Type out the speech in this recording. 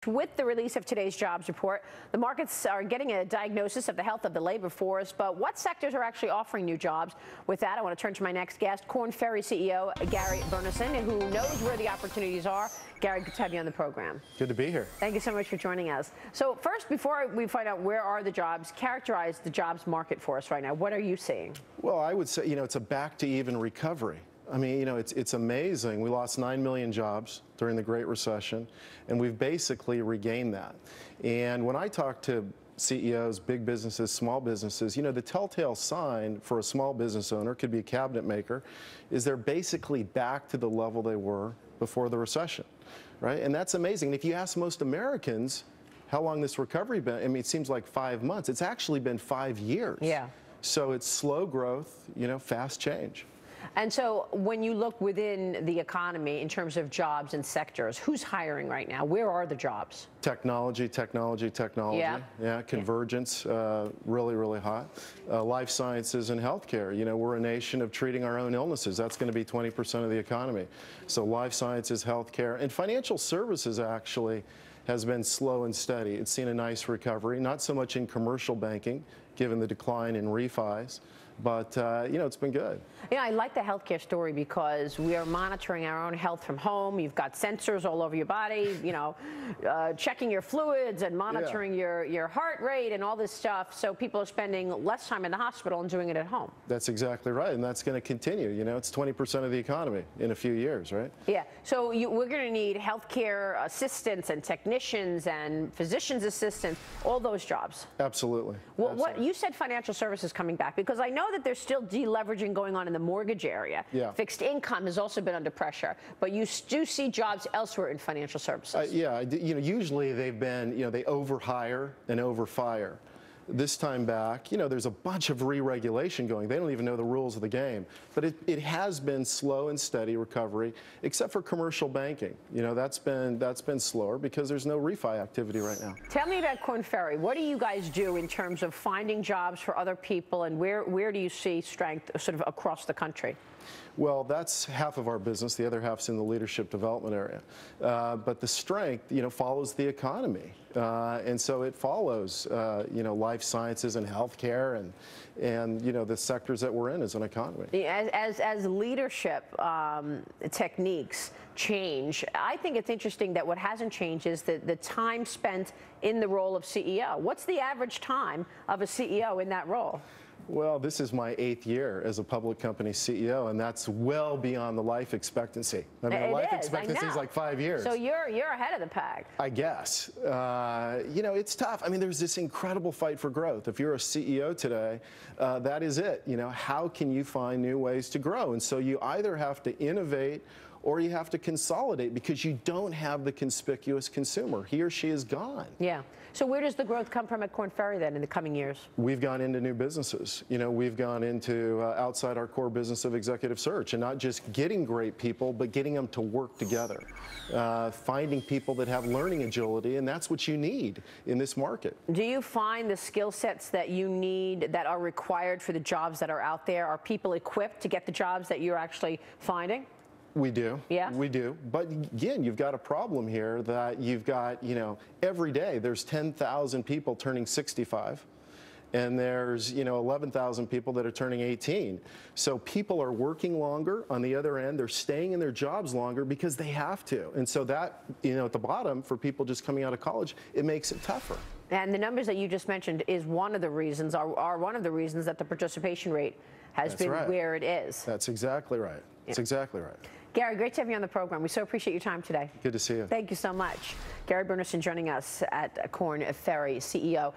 with the release of today's jobs report. The markets are getting a diagnosis of the health of the labor force, but what sectors are actually offering new jobs? With that, I want to turn to my next guest, Korn Ferry CEO Gary Burnison, who knows where the opportunities are. Gary, good to have you on the program. Good to be here. Thank you so much for joining us. So first, before we find out where are the jobs, characterize the jobs market for us right now. What are you seeing? Well, I would say, it's a back-to-even recovery. I mean, it's amazing. We lost 9 million jobs during the Great Recession, and we've basically regained that. And when I talk to CEOs, big businesses, small businesses, the telltale sign for a small business owner, could be a cabinet maker, is they're basically back to the level they were before the recession, right? And that's amazing. And if you ask most Americans how long this recovery been, I mean, it seems like 5 months. It's actually been 5 years. Yeah. So it's slow growth, fast change. And so when you look within the economy in terms of jobs and sectors, who's hiring right now? Where are the jobs? Technology. Yeah, convergence, really, really hot. Life sciences and healthcare. We're a nation of treating our own illnesses. That's going to be 20% of the economy. So life sciences, healthcare, and financial services actually has been slow and steady. It's seen a nice recovery, not so much in commercial banking, given the decline in refis. But, it's been good. I like the healthcare story because we are monitoring our own health from home. You've got sensors all over your body, checking your fluids and monitoring your heart rate and all this stuff. So people are spending less time in the hospital and doing it at home. That's exactly right. And that's going to continue. It's 20% of the economy in a few years, right? Yeah. So we're going to need healthcare assistants and technicians and physicians assistants, all those jobs. Absolutely. Well, what you said financial services coming back, because I know that there's still deleveraging going on in the mortgage area. Yeah. Fixed income has also been under pressure, but you do see jobs elsewhere in financial services. Usually they've been, they overhire and overfire. This time back, there's a bunch of re-regulation going. They don't even know the rules of the game. But it has been slow and steady recovery, except for commercial banking. That's been slower because there's no refi activity right now. Tell me about Korn Ferry. What do you guys do in terms of finding jobs for other people, and where do you see strength sort of across the country? Well, that's half of our business. The other half's in the leadership development area. But the strength, follows the economy. And so it follows, life sciences and healthcare and the sectors that we're in as an economy. As leadership techniques change, I think it's interesting that what hasn't changed is the time spent in the role of CEO. What's the average time of a CEO in that role? Well, this is my 8th year as a public company CEO, and that's well beyond the life expectancy. I mean, life expectancy is like 5 years. So you're ahead of the pack. I guess. It's tough. I mean, there's this incredible fight for growth. If you're a CEO today, that is it. How can you find new ways to grow? And so you either have to innovate or you have to consolidate because you don't have the conspicuous consumer. He or she is gone. Yeah. So where does the growth come from at Korn Ferry then in the coming years? We've gone into new businesses. We've gone into outside our core business of executive search, and not just getting great people, but getting them to work together. Finding people that have learning agility, and that's what you need in this market. Do you find the skill sets that you need that are required for the jobs that are out there? Are people equipped to get the jobs that you're actually finding? We do. Yeah. We do. But again, you've got a problem here that you've got, every day there's 10,000 people turning 65. And there's, 11,000 people that are turning 18. So people are working longer. On the other end, they're staying in their jobs longer because they have to. And so that, at the bottom, for people just coming out of college, it makes it tougher. And the numbers that you just mentioned is one of the reasons, are one of the reasons that the participation rate has been where it is. That's exactly right. That's exactly right. Gary, great to have you on the program. We so appreciate your time today. Good to see you. Thank you so much. Gary Burnison joining us at Korn Ferry, CEO.